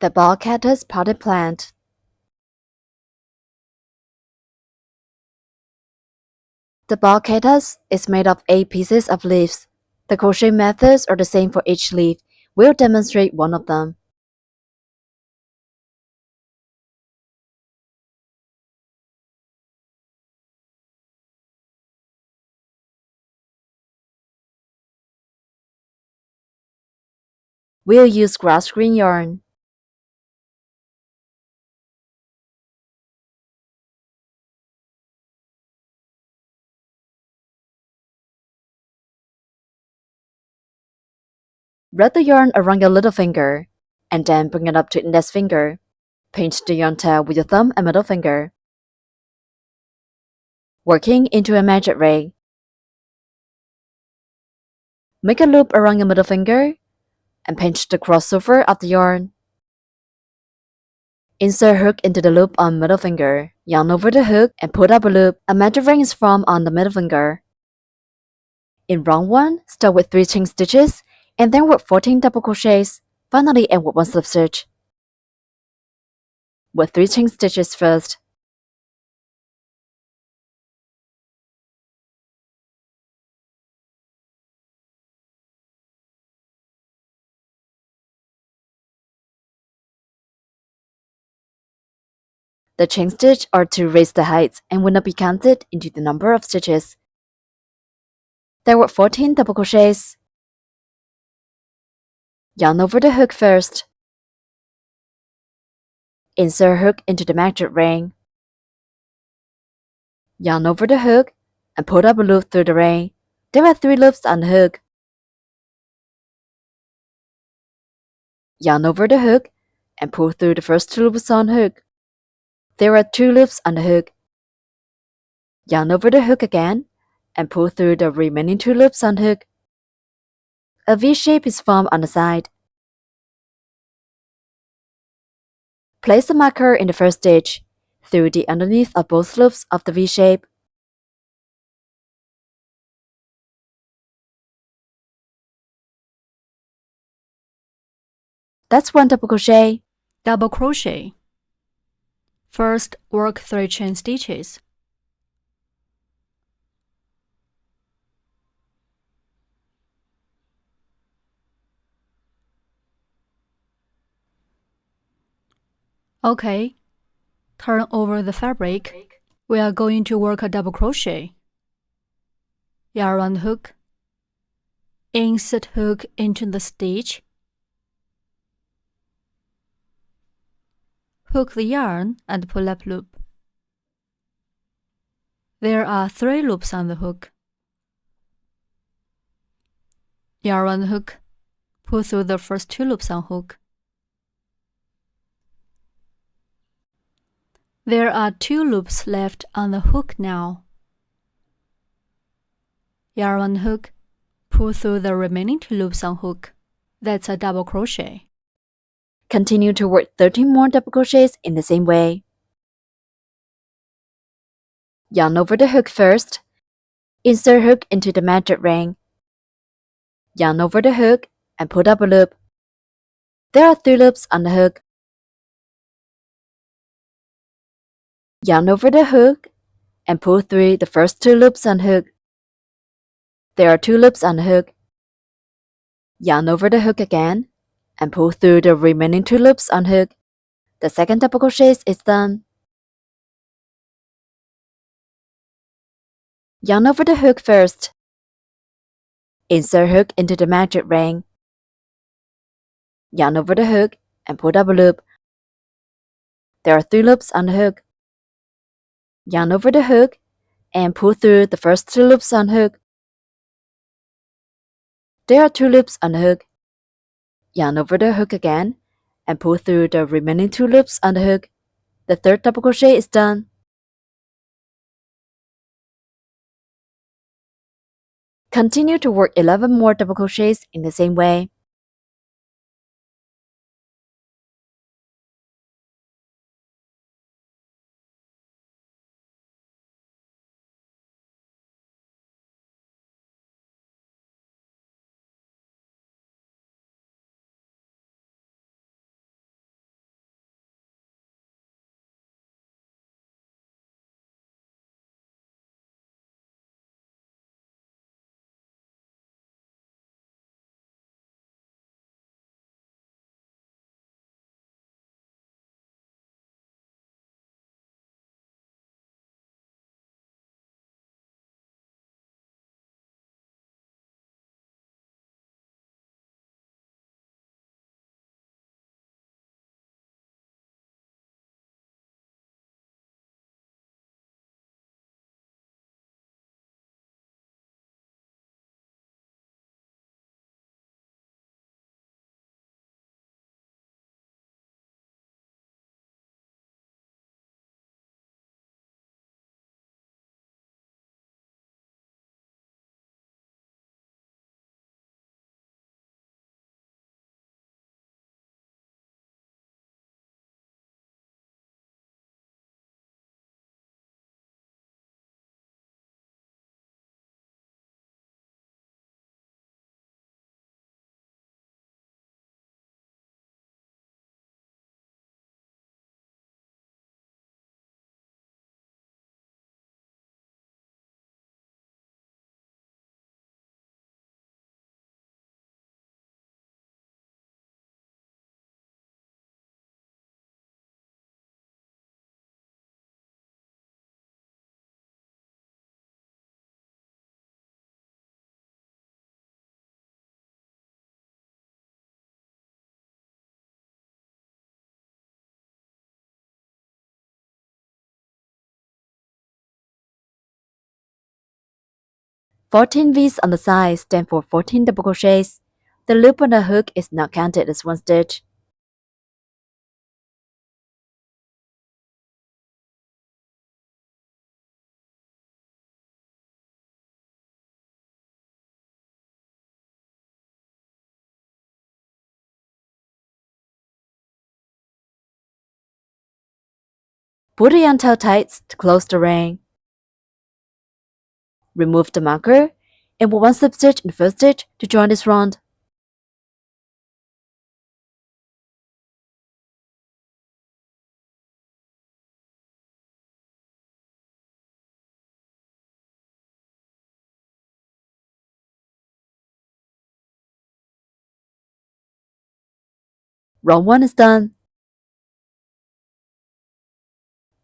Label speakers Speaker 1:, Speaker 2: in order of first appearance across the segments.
Speaker 1: The ball cactus potted plant. The ball cactus is made of 8 pieces of leaves. The crochet methods are the same for each leaf. We'll demonstrate one of them. We'll use grass green yarn. Wrap the yarn around your little finger, and then bring it up to index finger. Pinch the yarn tail with your thumb and middle finger. Working into a magic ring. Make a loop around your middle finger, and pinch the crossover of the yarn. Insert hook into the loop on middle finger. Yarn over the hook and put up a loop. A magic ring is formed on the middle finger. In round 1, start with 3 chain stitches, and then work 14 double crochets. Finally, end with 1 slip stitch. With 3 chain stitches first. The chain stitch are to raise the height and will not be counted into the number of stitches. There were 14 double crochets. Yarn over the hook first. Insert hook into the magic ring. Yarn over the hook and put up a loop through the ring. There are 3 loops on the hook. Yarn over the hook and pull through the first 2 loops on the hook. There are 2 loops on the hook. Yarn over the hook again and pull through the remaining 2 loops on the hook. A V shape is formed on the side. Place a marker in the first stitch through the underneath of both loops of the V shape. That's 1 double crochet.
Speaker 2: Double crochet. First, work 3 chain stitches. Okay, turn over the fabric. We are going to work a double crochet. Yarn around hook. Insert hook into the stitch. Hook the yarn and pull up loop. There are 3 loops on the hook. Yarn around hook. Pull through the first 2 loops on hook. There are 2 loops left on the hook now. Yarn around hook. Pull through the remaining 2 loops on hook. That's a double crochet.
Speaker 1: Continue to work 13 more double crochets in the same way. Yarn over the hook first. Insert hook into the magic ring. Yarn over the hook and put up a loop. There are 3 loops on the hook. Yarn over the hook and pull through the first 2 loops on the hook. There are 2 loops on the hook. Yarn over the hook again and pull through the remaining 2 loops on the hook. The second double crochet is done. Yarn over the hook first. Insert hook into the magic ring. Yarn over the hook and put up a loop. There are 3 loops on the hook. Yarn over the hook and pull through the first 2 loops on the hook. There are 2 loops on the hook. Yarn over the hook again and pull through the remaining 2 loops on the hook. The third double crochet is done. Continue to work 11 more double crochets in the same way. 14 V's on the side stand for 14 double crochets. The loop on the hook is not counted as one stitch. Pull the yarn tail tight to close the ring. Remove the marker and put one slip stitch in the first stitch to join this round. Round 1 is done.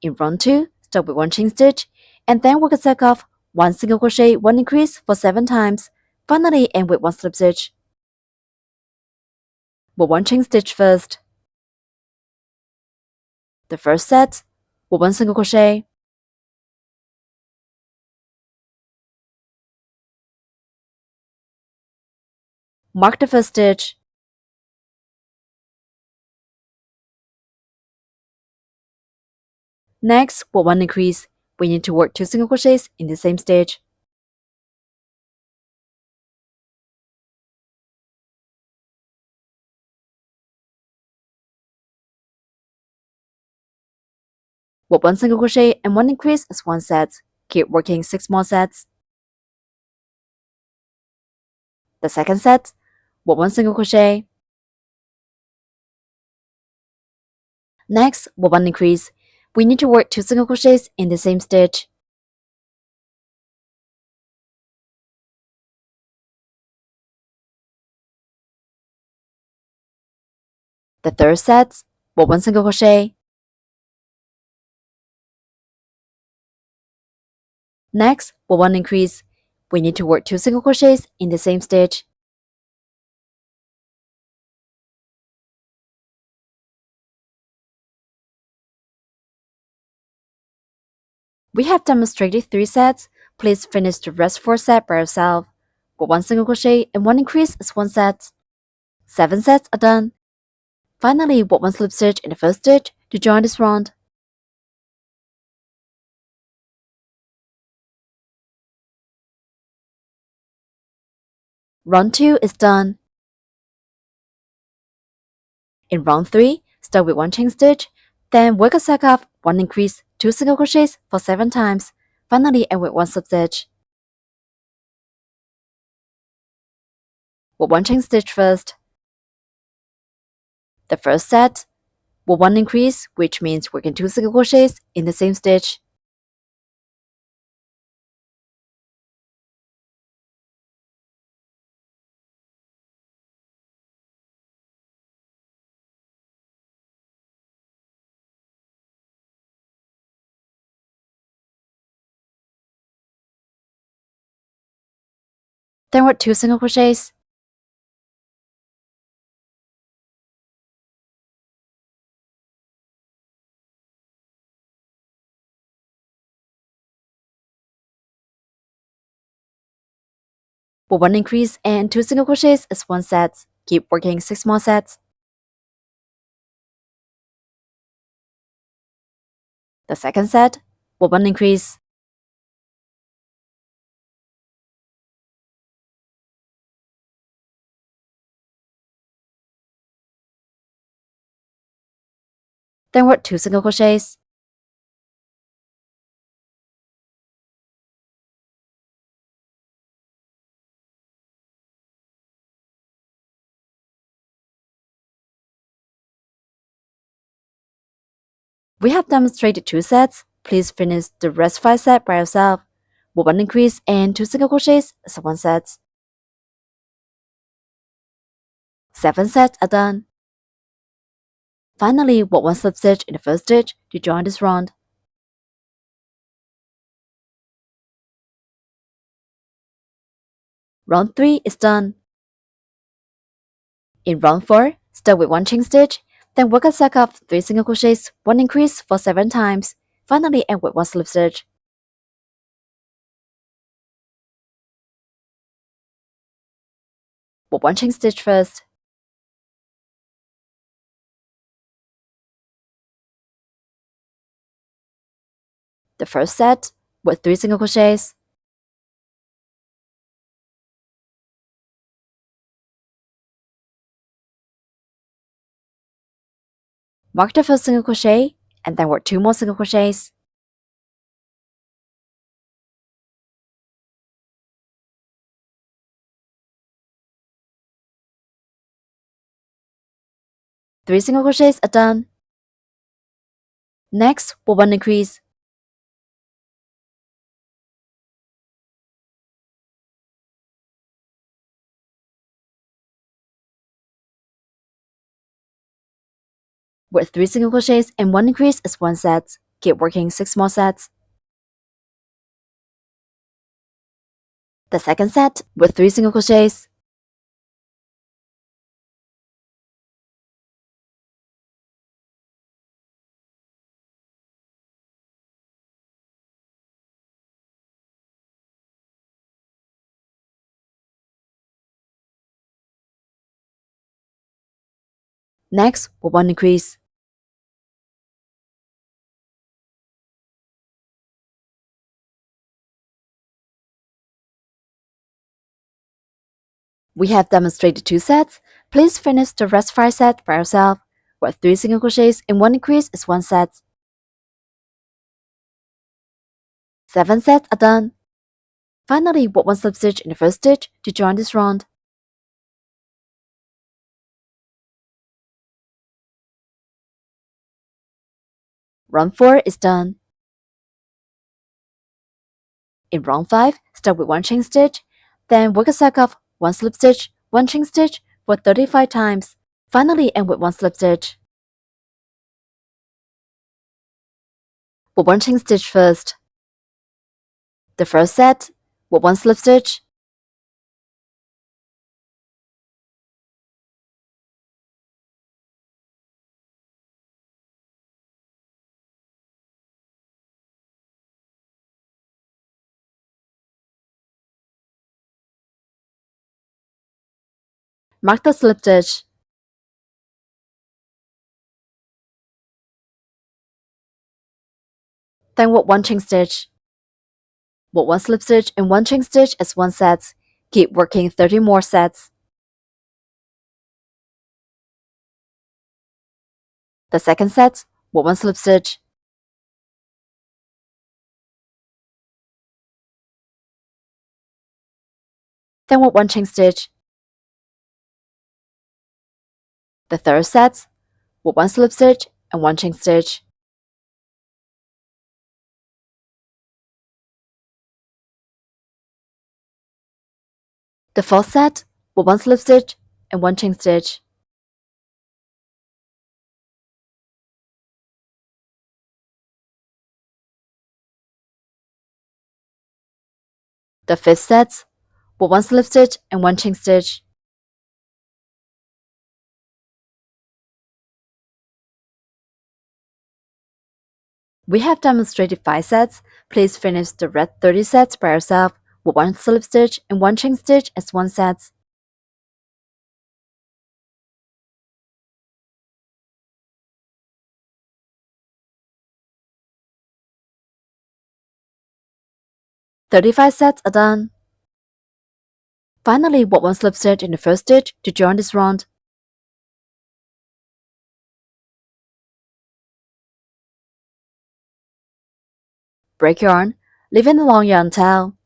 Speaker 1: In round 2, start with one chain stitch and then work a circle of 1 single crochet, 1 increase for 7 times. Finally end with one slip stitch. Put one chain stitch first. The first set, with one single crochet. Mark the first stitch. Next, with one increase, we need to work 2 single crochets in the same stitch. With one single crochet and one increase as one set. Keep working 6 more sets. The second set, with one single crochet. Next, with one increase, we need to work 2 single crochets in the same stitch. The third set, with one single crochet. Next, with one increase, we need to work 2 single crochets in the same stitch. We have demonstrated 3 sets. Please finish the rest 4 sets by yourself. With one single crochet and one increase as one set. 7 sets are done. Finally, put one slip stitch in the first stitch to join this round. Round 2 is done. In round 3, start with one chain stitch, then work a circle of 1 increase, 2 single crochets for 7 times. Finally, end with one slip stitch. With one chain stitch first. The first set, with one increase, which means working 2 single crochets in the same stitch. Then work 2 single crochets. With one increase and 2 single crochets as one set. Keep working 6 more sets. The second set, with one increase. Then work 2 single crochets. We have demonstrated 2 sets. Please finish the rest 5 sets by yourself. With one increase and 2 single crochets as one set. 7 sets are done. Finally, put one slip stitch in the first stitch to join this round. Round 3 is done. In round 4, start with one chain stitch, then work a circle of 3 single crochets, 1 increase for 7 times. Finally, end with one slip stitch. Put one chain stitch first. The first set with 3 single crochets. Mark the first single crochet and then work 2 more single crochets. Three single crochets are done. Next, we'll one increase. With 3 single crochets and 1 increase is 1 set. Keep working 6 more sets. The second set with 3 single crochets. Next, we'll one increase. We have demonstrated 2 sets. Please finish the rest 5 sets by yourself. With 3 single crochets and 1 increase is 1 set. 7 sets are done. Finally, work 1 slip stitch in the first stitch to join this round. Round 4 is done. In round 5, start with 1 chain stitch, then work a cycle of 1 slip stitch, 1 chain stitch for 35 times. Finally, end with 1 slip stitch. Work 1 chain stitch first. The first set, work 1 slip stitch. Mark the slip stitch. Then work 1 chain stitch. Work 1 slip stitch and 1 chain stitch as 1 set. Keep working 30 more sets. The second set, work 1 slip stitch. Then work 1 chain stitch. The third set, work 1 slip stitch and 1 chain stitch. The fourth set, work 1 slip stitch and 1 chain stitch. The fifth set, work 1 slip stitch and 1 chain stitch. We have demonstrated 5 sets. Please finish the red 30 sets by yourself with 1 slip stitch and 1 chain stitch as 1 set. "35 sets are done. Finally, work 1 slip stitch in the first stitch to join this round. Break yarn, leaving a long yarn tail.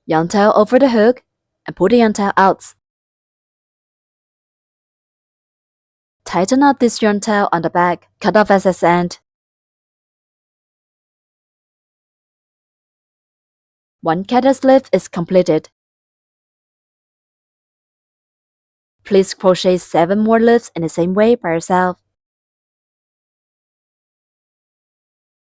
Speaker 1: Yarn tail over the hook and pull the yarn tail out. Tighten up this yarn tail on the back, cut off excess end. One cactus leaf is completed. Please crochet 7 more loops in the same way by yourself.